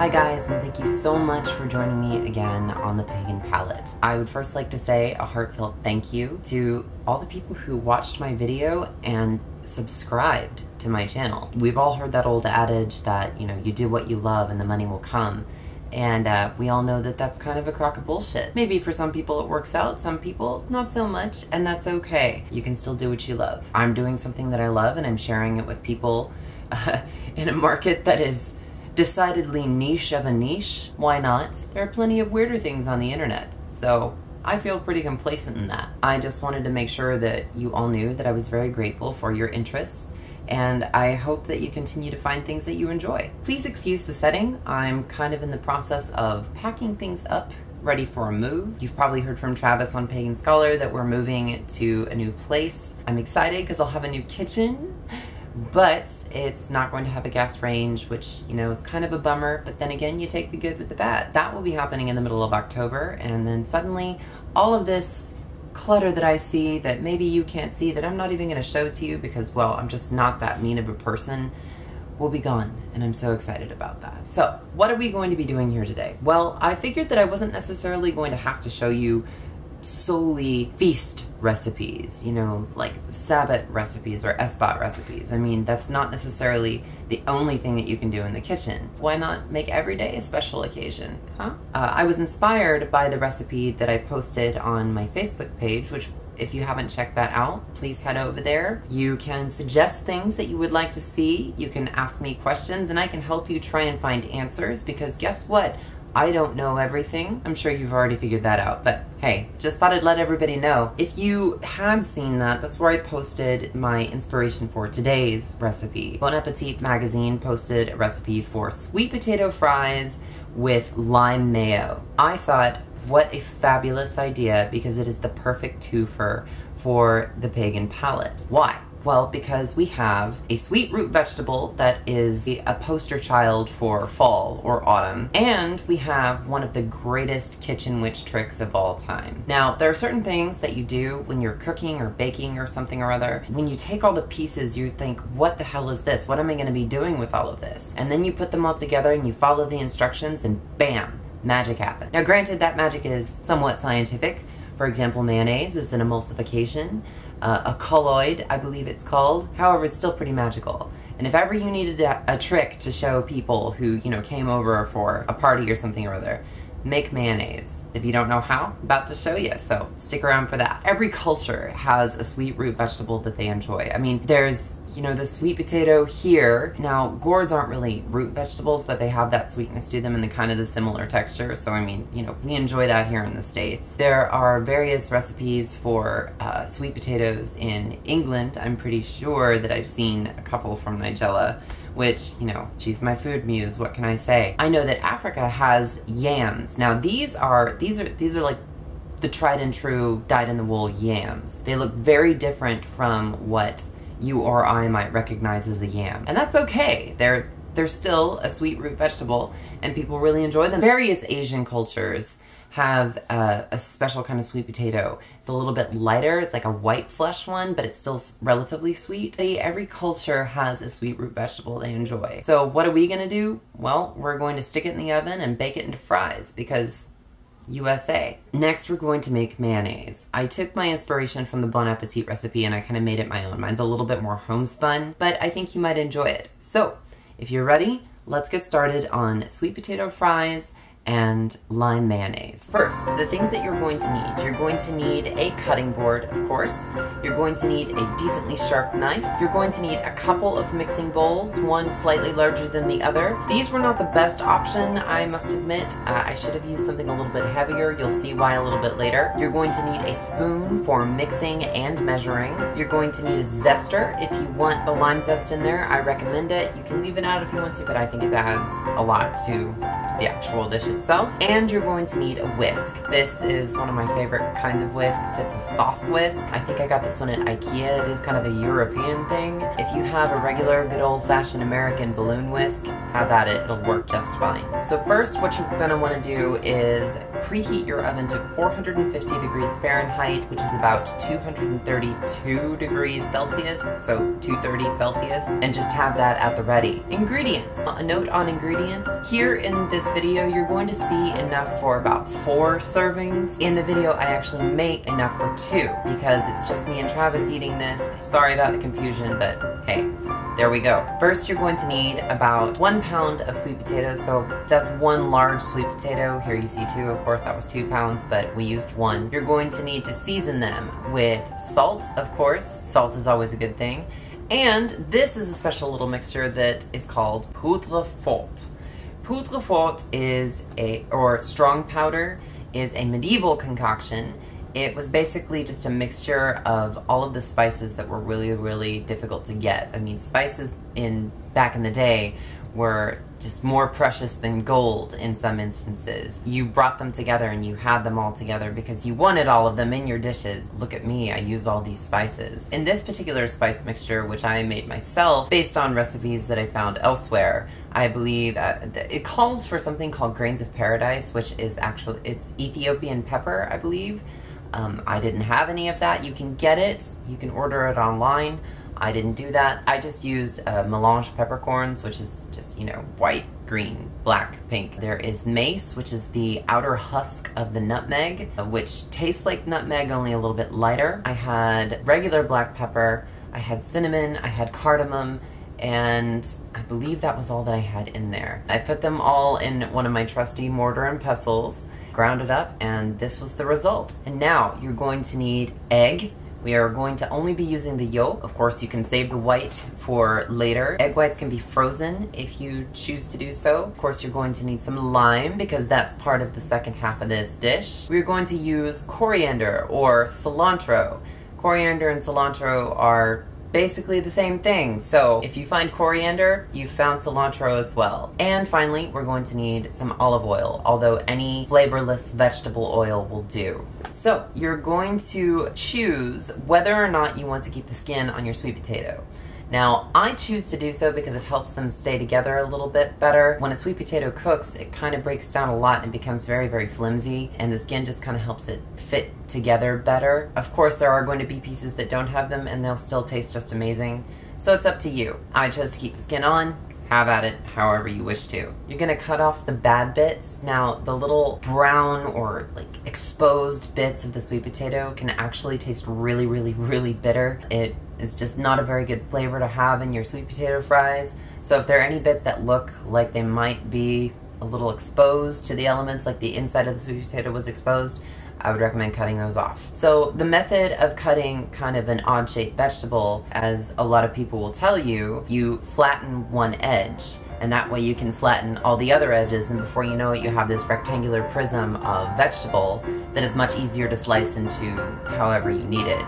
Hi guys, and thank you so much for joining me again on The Pagan Palette. I would first like to say a heartfelt thank you to all the people who watched my video and subscribed to my channel. We've all heard that old adage that, you know, you do what you love and the money will come. And we all know that that's kind of a crock of bullshit. Maybe for some people it works out, some people not so much, and that's okay. You can still do what you love. I'm doing something that I love and I'm sharing it with people in a market that is decidedly niche of a niche. Why not? There are plenty of weirder things on the internet, so I feel pretty complacent in that. I just wanted to make sure that you all knew that I was very grateful for your interest, and I hope that you continue to find things that you enjoy. Please excuse the setting. I'm kind of in the process of packing things up, ready for a move. You've probably heard from Travis on Pagan Scholar that we're moving to a new place. I'm excited because I'll have a new kitchen, but it's not going to have a gas range, which, you know, is kind of a bummer, but then again, you take the good with the bad. That will be happening in the middle of October, and then suddenly all of this clutter that I see that maybe you can't see, that I'm not even going to show to you because, well, I'm just not that mean of a person, will be gone, and I'm so excited about that. So, what are we going to be doing here today? Well, I figured that I wasn't necessarily going to have to show you solely feast recipes, you know, like Sabbath recipes or Esbat recipes. I mean, that's not necessarily the only thing that you can do in the kitchen. Why not make every day a special occasion, huh? I was inspired by the recipe that I posted on my Facebook page, which if you haven't checked that out, please head over there. You can suggest things that you would like to see. You can ask me questions and I can help you try and find answers, because guess what? I don't know everything. I'm sure you've already figured that out, but hey, just thought I'd let everybody know. If you had seen that, that's where I posted my inspiration for today's recipe. Bon Appetit magazine posted a recipe for sweet potato fries with lime mayo. I thought, what a fabulous idea, because it is the perfect twofer for the Pagan Palette. Why? Well, because we have a sweet root vegetable that is a poster child for fall or autumn, and we have one of the greatest kitchen witch tricks of all time. Now, there are certain things that you do when you're cooking or baking or something or other. When you take all the pieces, you think, what the hell is this? What am I going to be doing with all of this? And then you put them all together and you follow the instructions and bam, magic happens. Now, granted, that magic is somewhat scientific. For example, mayonnaise is an emulsification. A colloid, I believe it's called. However, it's still pretty magical. And if ever you needed a trick to show people who, you know, came over for a party or something or other, make mayonnaise. If you don't know how, I'm about to show you, so stick around for that. Every culture has a sweet root vegetable that they enjoy. I mean, there's, you know, the sweet potato here. Now, gourds aren't really root vegetables, but they have that sweetness to them and the kind of the similar texture. So, I mean, you know, we enjoy that here in the States. There are various recipes for sweet potatoes in England. I'm pretty sure that I've seen a couple from Nigella, which, you know, she's my food muse, what can I say? I know that Africa has yams. Now, these are like the tried and true, dyed-in-the-wool yams. They look very different from what you or I might recognize as a yam. And that's okay. They're still a sweet root vegetable and people really enjoy them. Various Asian cultures have a special kind of sweet potato. It's a little bit lighter. It's like a white flesh one, but it's still relatively sweet. Every culture has a sweet root vegetable they enjoy. So what are we gonna do? Well, we're going to stick it in the oven and bake it into fries, because USA. Next, we're going to make mayonnaise. I took my inspiration from the Bon Appetit recipe and I kind of made it my own. Mine's a little bit more homespun, but I think you might enjoy it. So, if you're ready, let's get started on sweet potato fries and lime mayonnaise. First, the things that you're going to need. You're going to need a cutting board, of course. You're going to need a decently sharp knife. You're going to need a couple of mixing bowls, one slightly larger than the other. These were not the best option, I must admit. I should have used something a little bit heavier. You'll see why a little bit later. You're going to need a spoon for mixing and measuring. You're going to need a zester. If you want the lime zest in there, I recommend it. You can leave it out if you want to, but I think it adds a lot to the actual dish itself. And you're going to need a whisk. This is one of my favorite kinds of whisks. It's a sauce whisk. I think I got this one at IKEA. It is kind of a European thing. If you have a regular good old-fashioned American balloon whisk, have at it. It'll work just fine. So first, what you're going to want to do is preheat your oven to 450 degrees Fahrenheit, which is about 232 degrees Celsius, so 230 Celsius, and just have that at the ready. Ingredients. A note on ingredients. Here in this video, you're going to see enough for about 4 servings. In the video, I actually make enough for 2 because it's just me and Travis eating this. Sorry about the confusion, but hey, there we go. First, you're going to need about 1 pound of sweet potatoes, so that's 1 large sweet potato. Here you see 2, of course that was 2 pounds, but we used 1. You're going to need to season them with salt, of course. Salt is always a good thing. And this is a special little mixture that is called poudre forte. Poudre forte is or strong powder, is a medieval concoction. It was basically just a mixture of all of the spices that were really, really difficult to get. I mean, spices back in the day were just more precious than gold in some instances. You brought them together and you had them all together because you wanted all of them in your dishes. Look at me, I use all these spices. In this particular spice mixture, which I made myself based on recipes that I found elsewhere, I believe it calls for something called grains of paradise, which is actually, it's Ethiopian pepper, I believe. I didn't have any of that. You can get it, you can order it online. I didn't do that. I just used melange peppercorns, which is just, you know, white, green, black, pink. There is mace, which is the outer husk of the nutmeg, which tastes like nutmeg, only a little bit lighter. I had regular black pepper, I had cinnamon, I had cardamom, and I believe that was all that I had in there. I put them all in one of my trusty mortar and pestles, ground it up, and this was the result. And now you're going to need egg. We are going to only be using the yolk. Of course, you can save the white for later. Egg whites can be frozen if you choose to do so. Of course, you're going to need some lime because that's part of the second half of this dish. We're going to use coriander or cilantro. Coriander and cilantro are basically the same thing. So if you find coriander, you found cilantro as well. And finally, we're going to need some olive oil, although any flavorless vegetable oil will do. So you're going to choose whether or not you want to keep the skin on your sweet potato. Now, I choose to do so because it helps them stay together a little bit better. When a sweet potato cooks, it kind of breaks down a lot and becomes very, very flimsy, and the skin just kind of helps it fit together better. Of course, there are going to be pieces that don't have them, and they'll still taste just amazing. So it's up to you. I chose to keep the skin on. Have at it however you wish to. You're gonna cut off the bad bits. Now, the little brown or like exposed bits of the sweet potato can actually taste really, really, really bitter. It is just not a very good flavor to have in your sweet potato fries. So if there are any bits that look like they might be a little exposed to the elements, like the inside of the sweet potato was exposed, I would recommend cutting those off. So the method of cutting kind of an odd-shaped vegetable, as a lot of people will tell you, you flatten one edge, and that way you can flatten all the other edges, and before you know it, you have this rectangular prism of vegetable that is much easier to slice into however you need it.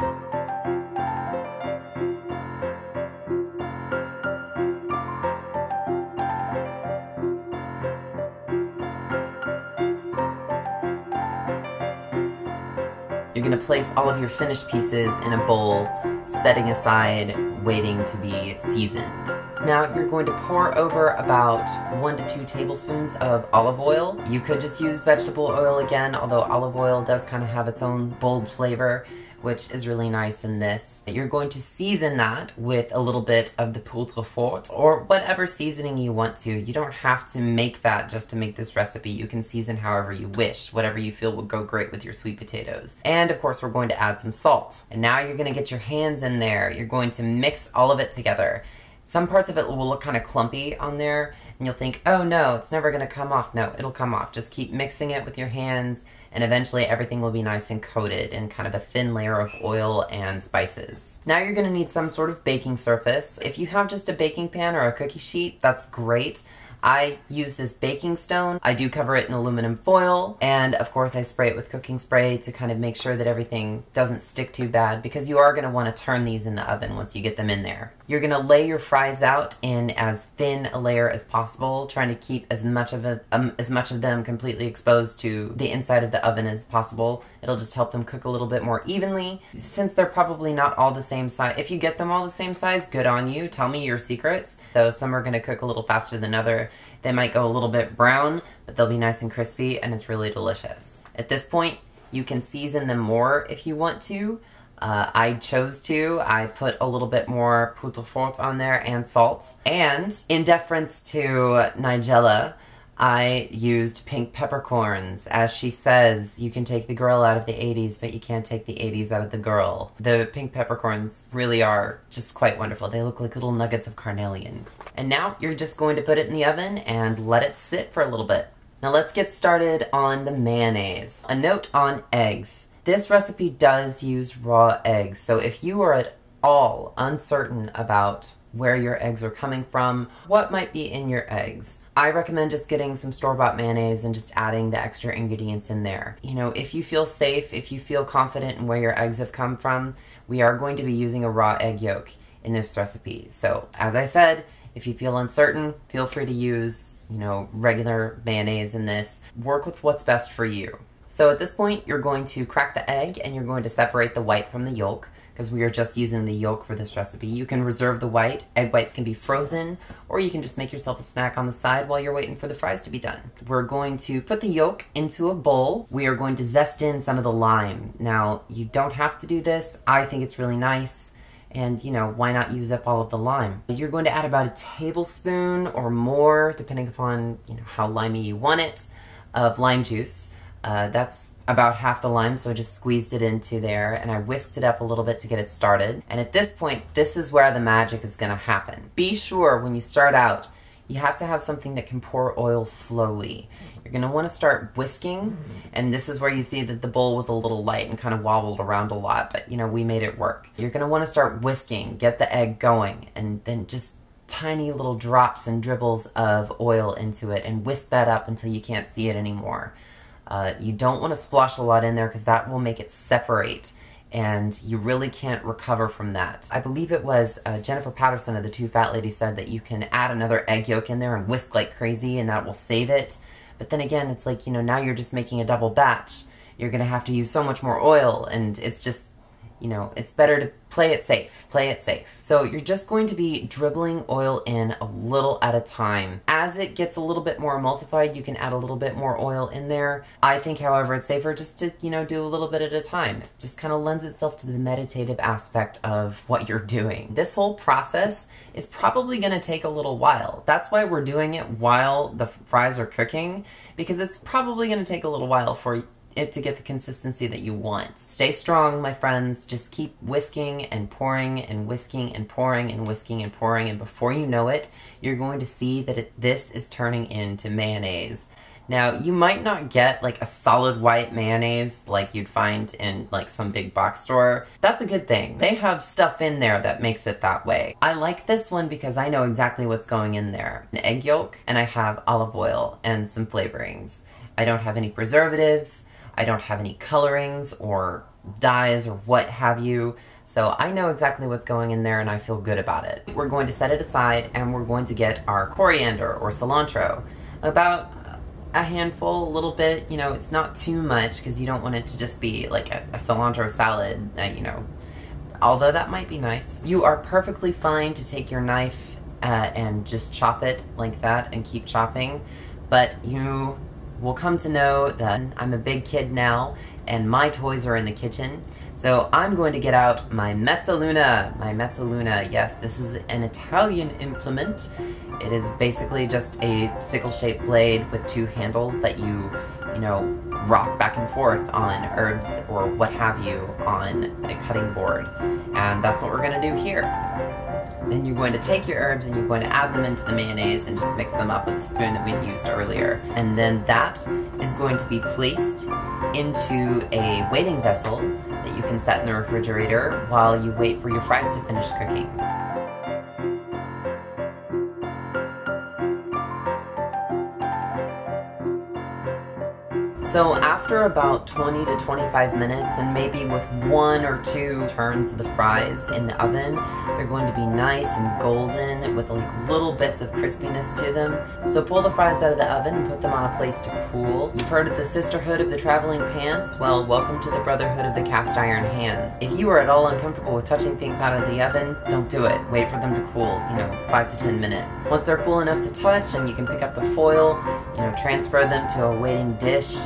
You're going to place all of your finished pieces in a bowl, setting aside, waiting to be seasoned. Now you're going to pour over about 1 to 2 tablespoons of olive oil. You could just use vegetable oil again, although olive oil does kind of have its own bold flavor, which is really nice in this. You're going to season that with a little bit of the poudre forte, or whatever seasoning you want to. You don't have to make that just to make this recipe. You can season however you wish, whatever you feel would go great with your sweet potatoes. And of course, we're going to add some salt. And now you're gonna get your hands in there. You're going to mix all of it together. Some parts of it will look kind of clumpy on there, and you'll think, oh no, it's never gonna come off. No, it'll come off. Just keep mixing it with your hands, and eventually everything will be nice and coated in kind of a thin layer of oil and spices. Now you're gonna need some sort of baking surface. If you have just a baking pan or a cookie sheet, that's great. I use this baking stone. I do cover it in aluminum foil, and of course I spray it with cooking spray to kind of make sure that everything doesn't stick too bad, because you are going to want to turn these in the oven once you get them in there. You're going to lay your fries out in as thin a layer as possible, trying to keep as much of them completely exposed to the inside of the oven as possible. It'll just help them cook a little bit more evenly. Since they're probably not all the same size, if you get them all the same size, good on you. Tell me your secrets. Though some are going to cook a little faster than others. They might go a little bit brown, but they'll be nice and crispy, and it's really delicious. At this point, you can season them more if you want to. I chose to. I put a little bit more poudre forte on there and salt. And in deference to Nigella, I used pink peppercorns. As she says, you can take the girl out of the 80s, but you can't take the 80s out of the girl. The pink peppercorns really are just quite wonderful. They look like little nuggets of carnelian. And now you're just going to put it in the oven and let it sit for a little bit. Now let's get started on the mayonnaise. A note on eggs. This recipe does use raw eggs, so if you are at all uncertain about where your eggs are coming from, what might be in your eggs, I recommend just getting some store-bought mayonnaise and just adding the extra ingredients in there. You know, if you feel safe, if you feel confident in where your eggs have come from, we are going to be using a raw egg yolk in this recipe. So, as I said, if you feel uncertain, feel free to use, you know, regular mayonnaise in this. Work with what's best for you. So at this point, you're going to crack the egg and you're going to separate the white from the yolk, because we are just using the yolk for this recipe. You can reserve the white. Egg whites can be frozen, or you can just make yourself a snack on the side while you're waiting for the fries to be done. We're going to put the yolk into a bowl. We are going to zest in some of the lime. Now, you don't have to do this. I think it's really nice. And, you know, why not use up all of the lime? You're going to add about a tablespoon or more, depending upon, you know, how limey you want it, of lime juice. That's about half the lime, so I just squeezed it into there, and I whisked it up a little bit to get it started. And at this point, this is where the magic is going to happen. Be sure when you start out, you have to have something that can pour oil slowly. You're going to want to start whisking, and this is where you see that the bowl was a little light and kind of wobbled around a lot, but, you know, we made it work. You're going to want to start whisking, get the egg going, and then just tiny little drops and dribbles of oil into it, and whisk that up until you can't see it anymore. You don't want to splosh a lot in there, because that will make it separate, and you really can't recover from that. I believe it was Jennifer Patterson of the Two Fat Ladies said that you can add another egg yolk in there and whisk like crazy, and that will save it. But then again, it's like, you know, now you're just making a double batch. You're going to have to use so much more oil, and it's just, you know, it's better to play it safe. Play it safe. So you're just going to be dribbling oil in a little at a time. As it gets a little bit more emulsified, you can add a little bit more oil in there. I think, however, it's safer just to, you know, do a little bit at a time. It just kind of lends itself to the meditative aspect of what you're doing. This whole process is probably going to take a little while. That's why we're doing it while the fries are cooking, because it's probably going to take a little while for it to get the consistency that you want. Stay strong, my friends. Just keep whisking and pouring and whisking and pouring and whisking and pouring, and before you know it, you're going to see that this is turning into mayonnaise. Now, you might not get like a solid white mayonnaise like you'd find in like some big box store. That's a good thing. They have stuff in there that makes it that way. I like this one because I know exactly what's going in there. An egg yolk, and I have olive oil and some flavorings. I don't have any preservatives. I don't have any colorings or dyes or what have you. So I know exactly what's going in there, and I feel good about it. We're going to set it aside, and we're going to get our coriander or cilantro. About a handful, a little bit. You know, it's not too much because you don't want it to just be like a cilantro salad, you know, although that might be nice. You are perfectly fine to take your knife and just chop it like that and keep chopping, but you will come to know that I'm a big kid now and my toys are in the kitchen. So I'm going to get out my mezzaluna. My mezzaluna, yes, this is an Italian implement. It is basically just a sickle-shaped blade with two handles that you know, rock back and forth on herbs or what have you on a cutting board. And that's what we're gonna do here. Then you're going to take your herbs and you're going to add them into the mayonnaise and just mix them up with the spoon that we used earlier. And then that is going to be placed into a waiting vessel that you can set in the refrigerator while you wait for your fries to finish cooking. So after about 20 to 25 minutes, and maybe with 1 or 2 turns of the fries in the oven, they're going to be nice and golden with like little bits of crispiness to them. So pull the fries out of the oven and put them on a place to cool. You've heard of the sisterhood of the traveling pants? Well, welcome to the brotherhood of the cast iron hands. If you are at all uncomfortable with touching things out of the oven, don't do it. Wait for them to cool, 5 to 10 minutes. Once they're cool enough to touch and you can pick up the foil, transfer them to a waiting dish,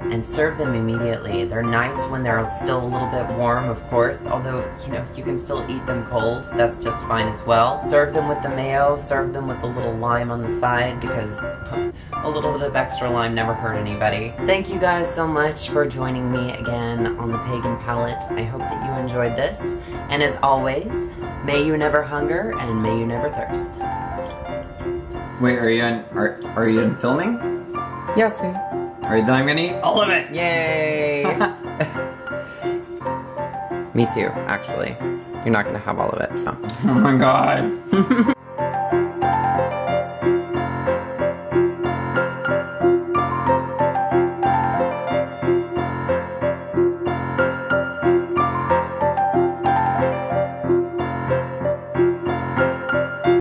and serve them immediately. They're nice when they're still a little bit warm, of course, although, you can still eat them cold. That's just fine as well. Serve them with the mayo, serve them with a little lime on the side, because a little bit of extra lime never hurt anybody. Thank you guys so much for joining me again on the Pagan Palette. I hope that you enjoyed this, and as always, may you never hunger and may you never thirst. Wait, are you done filming? Yes, we. Alright, then I'm gonna eat all of it! Yay! Me too, actually. You're not gonna have all of it, so. Oh my god.